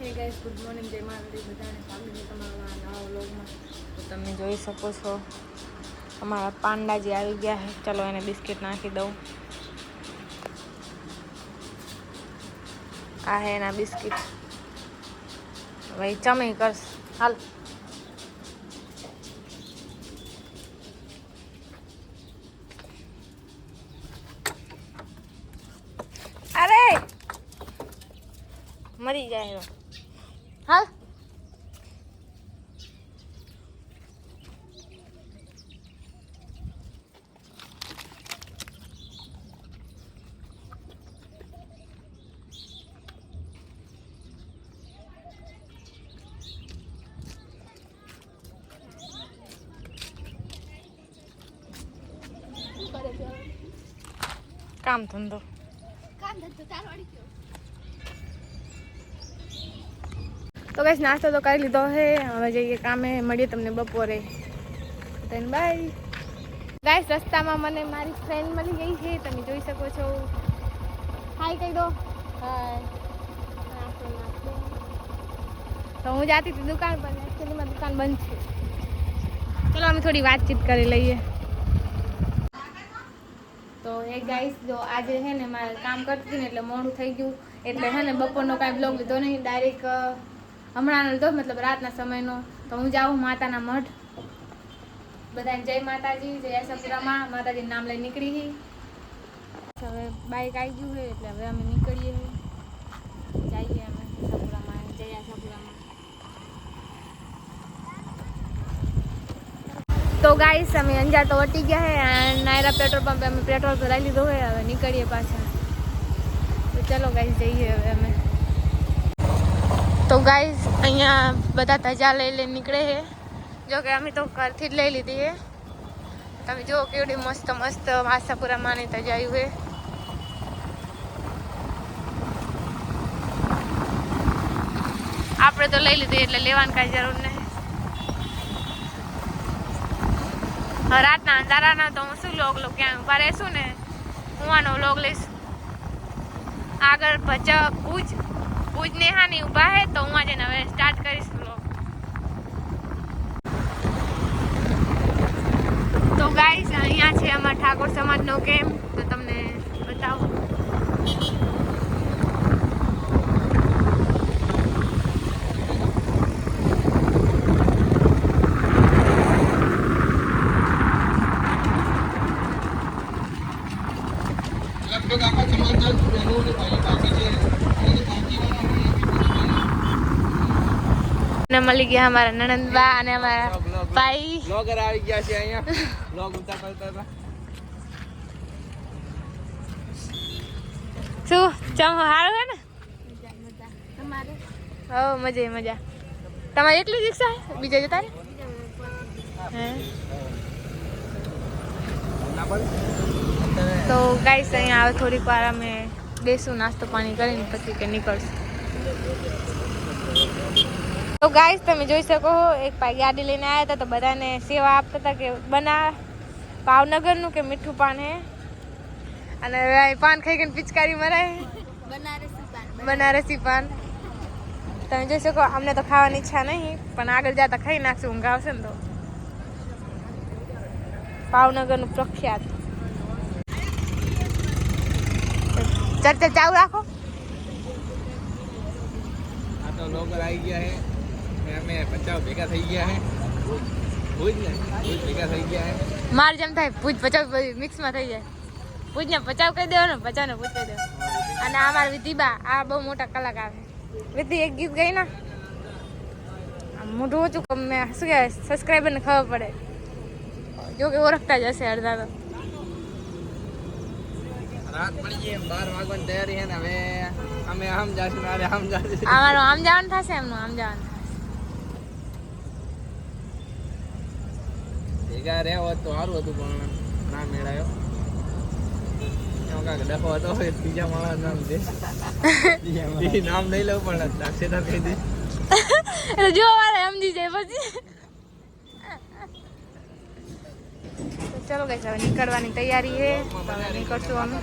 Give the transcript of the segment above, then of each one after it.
હે guys, good morning, જય માતાજી બધાને. સ્વાગત છે તમારા નવા વ્લોગમાં. તો તમે જોઈ શકો છો અમારા પાંડાજી આવી ગયા છે. ચલો એને બિસ્કિટ નાખી દઉં. આ હે એના બિસ્કિટ. ભાઈ ચમી કરશ, હાલ. અરે મરી જાય હાલ. કામ ધંધો તો કઈ નાસ્તો તો કરી લીધો હે. હવે જઈએ કામે. મળીએ તમને બપોરે. Bye guys. રસ્તામાં મને મારી ફ્રેન્ડ મળી ગઈ છે, તમે જોઈ શકો છો. હાય કહી દો. હાય. તો હું જાતી હતી દુકાન પર, એકચ્યુઅલીમાં દુકાન બંધ છે. ચલો અમે થોડી વાતચીત કરી લઈએ. તો એ ગાઈસ, જો આજે છે ને મારે કામ કરતી હતી ને એટલે મોડું થઈ ગયું, એટલે છે ને બપોરનો કાંઈ બ્લોગ લીધો નહીં, ડાયરેક્ટ હમણાંનો લીધો, મતલબ રાતના સમયનો. તો હું જાઉં માતાના મઢ. બધાને જય માતાજી, જય આશાપુરામાં. માતાજીનું નામ લઈને નીકળી ગઈ. હવે બાઇક આવી ગયું છે એટલે હવે અમે નીકળીએ જઈએ અમે આશાપુરામાં, જય આશાપુરામાં. તો ગાઈસ, અમે અંજાર તો વટી ગયા છે. નાયરા પેટ્રોલ પંપે અમે પેટ્રોલ ભરાઈ લીધો હોય. હવે નીકળીએ પાછા. તો ચલો ગાઈસ, જઈએ હવે અમે. તો ગાઈસ, અહીંયા બધા ધજા લઈને નીકળે છે. જો કે અમે તો ઘરથી જ લઈ લીધી છે. તમે જુઓ કેવડી મસ્ત મસ્ત આશાપુરામાંની ધજા આવ્યું છે. આપણે તો લઈ લીધી એટલે લેવાની કાંઈ જરૂર નહીં. રાતના અંધારાના તો હું શું લોગ લો, ક્યાં ઉભા રહેશું ને હું આનો લોગ લઈશ. આગળ ભુજ નેહાની ઊભા હે તો હું આજે હવે સ્ટાર્ટ કરીશ વ્લોગ. તો ગાઈસ, અહીંયા છે અમારા ઠાકોર સમાજનો કેમ્પ. તો તમને બતાવું. મળી ગયા અમારા નણંદબા અને અમારા ભાઈ બ્લોગર આવી ગયા છે અહીંયા. બ્લોગ ઉતારતા હતા. શું ચમ હારું હે ને? તમારે? હો મજા. તમારે એટલી રિક્ષા હે? બીજા જતા રે? હે. તો ગાઈસ, અહીંયા આવે થોડીક વાર અમે બેસું, નાસ્તો પાણી કરીને પછી કે નીકળશું. તો ગાઈસ, તમે જોઈ શકો એક ભાઈ ગાડી લઈને આવ્યા હતા તો બધાને સેવા આપતા હતા કે ભાવનગરનું કે મીઠું પાન હે. અને પાન ખાઈ ગઈને પિચકારી મરાય. બનારસી પાન. તમે જોઈ શકો. અમને તો ખાવાની ઈચ્છા નહીં, પણ આગળ જતા ખાઈ નાખશું. ઊંઘ આવશે ને તો. ભાવનગરનું પ્રખ્યાત. ચર્ચા ચાલુ રાખો. આ તો લોકો આવી ગયા છે. અમે 50 ભેગા થઈ ગયા છે. ભુજ ભેગા થઈ ગયા છે. માર જેમ થાય ભુજ 50 મિક્સમાં થઈ જાય. ભુજને 50 કહી દેવાનો, 50 ને ભુજ કહી દેવાનો. અને આ મારા વિધિબા, આ બહુ મોટા કલાકાર છે. વિધિ એક ગીત ગઈ ના, મોઢું ઓછું મેં શું કહેવાય, સબસ્ક્રાઈબરને ખબર પડે. જો કે ઓળખતા જ હશે અડધા તો. રાત પડી ગઈ, 12 વાગવાની તૈયારી છે ને હવે અમે આમ જાશું. અમારું આમ જવાનું થશે, એમનું આમ જવાનું થશે. ભેગા રહ્યા હોત તો સારું હતું, પણ ના મેળાયો. ડખો હતો બીજા માણસ નામ દે. નામ નહીં લઉં પણ દાક્ષેતા કહી દે. જો મારે સમજી જાય પછી. ચલો ગાઈસ, હવે નીકળવાની તૈયારી છે. નીકળશું અમે.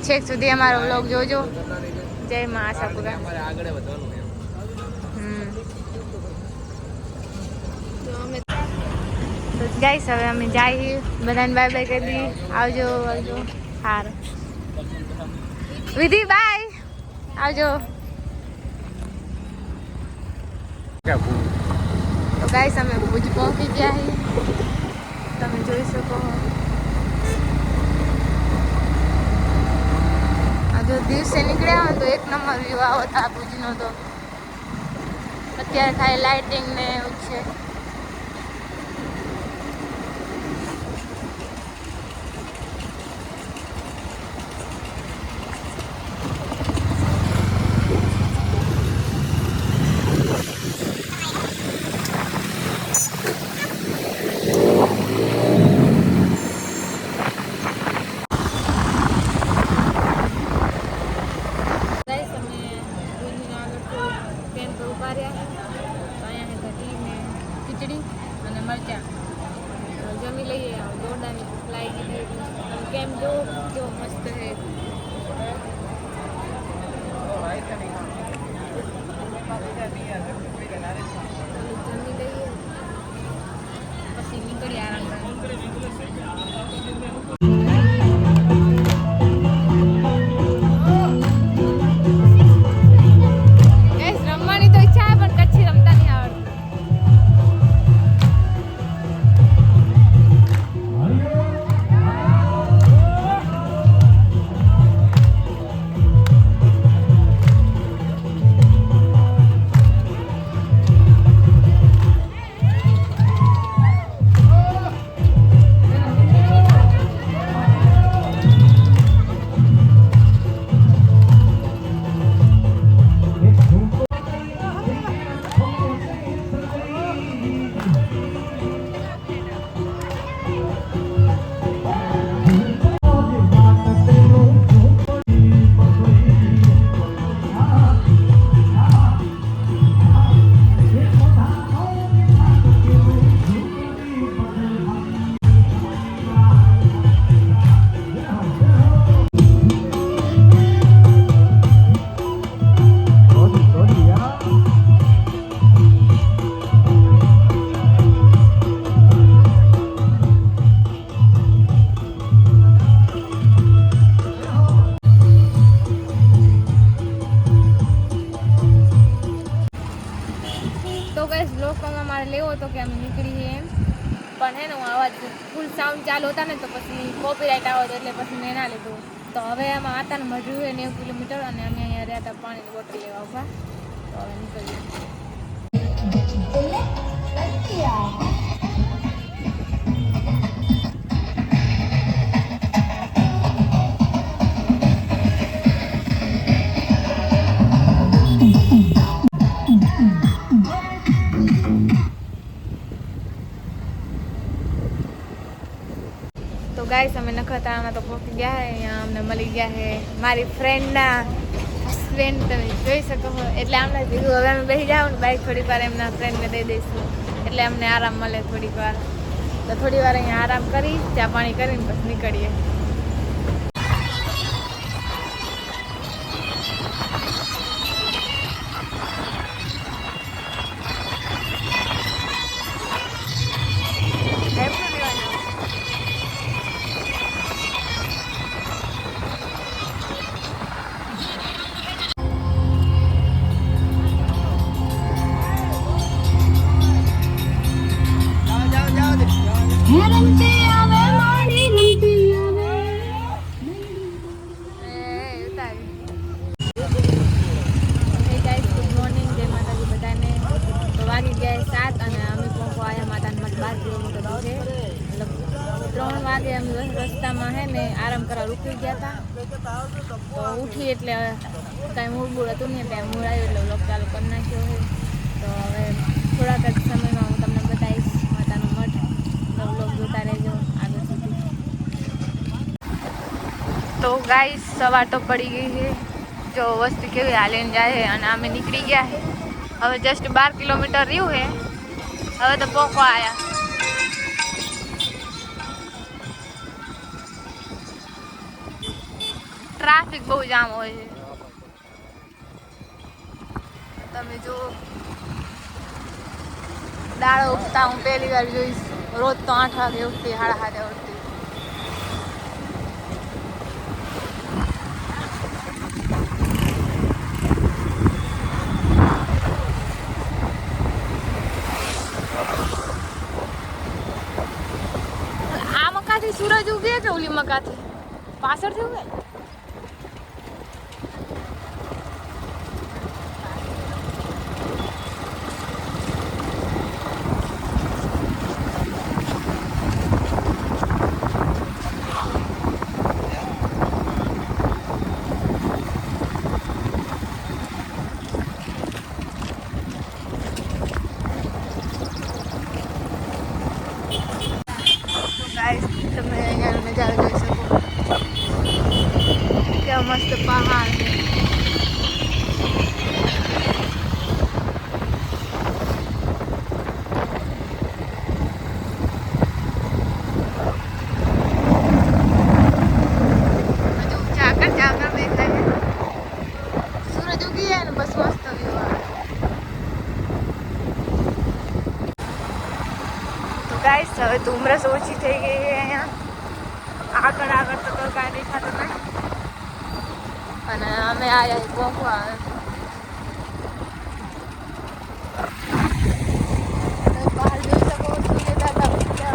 છેક સુધી અમારો વ્લોગ જોજો. જય માં આશાપુરા. અમારે આગળ વધવાનું એમ. તો ગાઈસ હવે અમે જઈએ, બધાને બાય બાય કરી દઈએ. આવજો આવજો. સારું વિધિ બાય, આવજો. તો ગાઈસ અમે ભુજ પહોંચી ગયા છીએ, તમે જોઈ શકો. આ જો દિવસે નીકળ્યા હોય તો એક નંબર વ્યૂ આવો હતા ભુજનો. તો અત્યારે ખાલી લાઇટિંગ ને એવું છે. ખીચડી અને મરચાં જમી લઈએ. દોરડાની લાઈ ગઈ કેમ જો મસ્ત છે. જમી લઈએ પછી નીકળી આરામ રમવાની તો ઈચ્છા છે પણ કચ્છી રમતા નહીં આવડતું. બ્લોગમાં મારે લેવો હતો કે અમે નીકળીએ એમ, પણ હે ને હું અવાજ ફૂલ સાઉન્ડ ચાલુ હતા ને તો પછી કોપીરાઇટ આવો હતો એટલે પછી મેં ના લીધું. તો હવે આમાં આતાને મજૂર હોય 90 કિલોમીટર અને અમે અહીંયા રહ્યા હતા પાણીની બોટલ લેવા ઉભા. તો હવે નીકળીએ. તો ગાઈસ અમે નખત્રાણામાં તો પહોંચી ગયા હે. અહીંયા અમને મળી ગયા છે મારી ફ્રેન્ડના હસબેન્ડ, તમે જોઈ શકો છો. એટલે અમને કીધું હવે અમે બેસી જાવ ને બાઇક થોડીક વાર એમના ફ્રેન્ડને દઈ દઈશું એટલે અમને આરામ મળે થોડીક વાર. તો થોડી વાર અહીંયા આરામ કરી ચા પાણી કરીને પછી નીકળીએ. રસ્તામાં હે ને આરામ કરવા રૂકી ગયા હતા તો ઉઠી એટલે કાંઈ મૂળ બૂળ હતું ને ત્યાં મૂળ આવ્યું એટલે વ્લોગ ચાલુ કરી નાખ્યો છે. તો હવે થોડાક જ સમયમાં હું તમને બતાવીશ માતાનો મઠ. તો વ્લોગ જોતા રહેજો આગળ સુધી. તો ગાઈસ સવાર તો પડી ગઈ છે. જો વસ્તી કેવી હાલીને જાય છે અને અમે નીકળી ગયા છે. હવે જસ્ટ 12 કિલોમીટર રહ્યું છે. હવે તો પહોંચવા આવ્યા. ટ્રાફિક બહુ જામ હોય છે. તમે જો દાળ ઉગતા હું પહેલી વાર જોઈશ. રોજ તો 8 વાગે ઉઠતી, 7:30 ઉઠતી. આ મકાથી સૂરજ ઉગે કે ઓલી મકાથી પાછળથી ઉગે? તમે અહીંયા નજારો જોઈ શકો, કેવા મસ્ત પહાડ. ઝાકળ દેખાય, સૂરજ ઉગી જાય ને બસ મસ્ત વ્યૂ આવે. તો ગાઈસ હવે તો ઉમરસ ઓછી થઈ ગઈ છે અહીંયા. આગળ તો કાંઈ દેખાતું નહીં. અને અમે આવ્યા પહોંચવા આવે. બહાર જોઈ શકો સૂર્ય દાદા ઉગતા.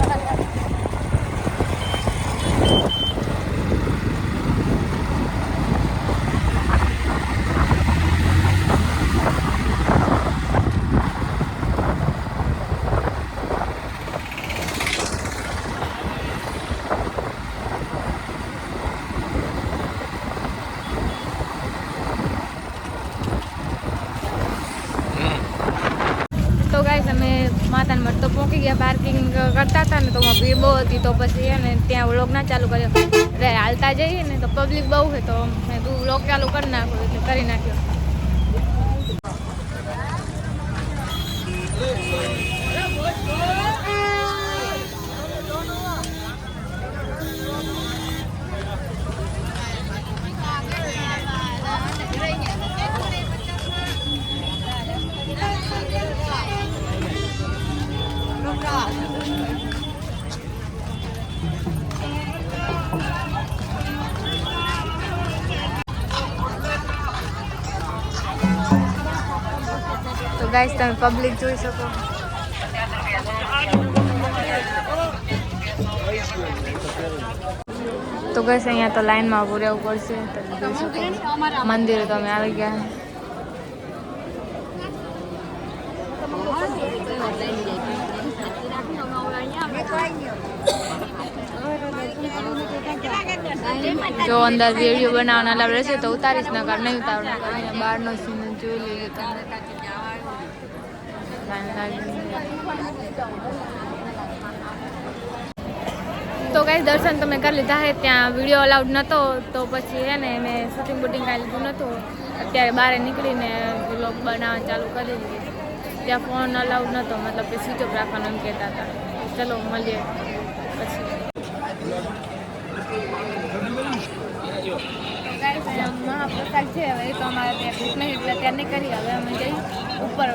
તો ગાઈસ અમે માતાના મઠ તો પહોંચી ગયા. પાર્કિંગ કરતા હતા ને તો ભીડ બહુ હતી, તો પછી એને ત્યાં વ્લોગ ના ચાલુ કર્યો. એટલે હાલતા જઈએ ને તો પબ્લિક બહુ છે, તો મેં તું વ્લોગ ચાલુ કરી નાખ્યો, એટલે કરી નાખ્યો. તો ગાઈસ તમે પબ્લિક જોઈ શકો. તો ગાઈસ અહીંયા તો લાઈનમાં ઊભું રહેવું પડશે. તમે જોઈ શકો મંદિરે તો અમે આવી ગયા. જો અંદર વિડીયો બનાવવાના અલાવ રહેશે તો ઉતારીશ, નકર નહીં ઉતારું. અહીંયા બહારનો સીન જોઈ લેજો તમે. તો ગાઈસ દર્શન તમે કરી લીધા છે. ત્યાં વિડીયો અલાઉડ નહોતો, તો પછી હે ને મેં શૂટિંગ બુટિંગ કાંઈ લીધું નહોતું. અત્યારે બહાર નીકળીને વ્લોગ બનાવવા ચાલુ કરી દીધી. ત્યાં ફોન અલાઉડ નહોતો, મતલબ કે સ્વિચ ઓફ રાખવાનું એમ કહેતા હતા. ચલો મળીએ પછી. મહાપ્રસાદ છે, હવે એ તો અમારે ત્યાં ભૂખ નહીં એટલે ત્યાં નહીં કરી. હવે અમે જઈ ઉપર.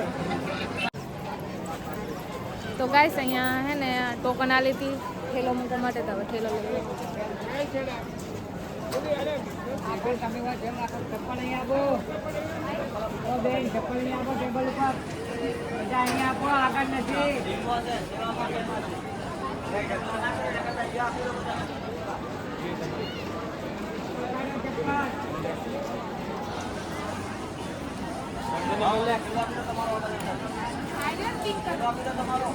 તો ગાઈસ અહીંયા હે ને ટોકન આલી હતી ઠેલો મૂકવા માટે, તો હવે ઠેલો લઈ. તમારો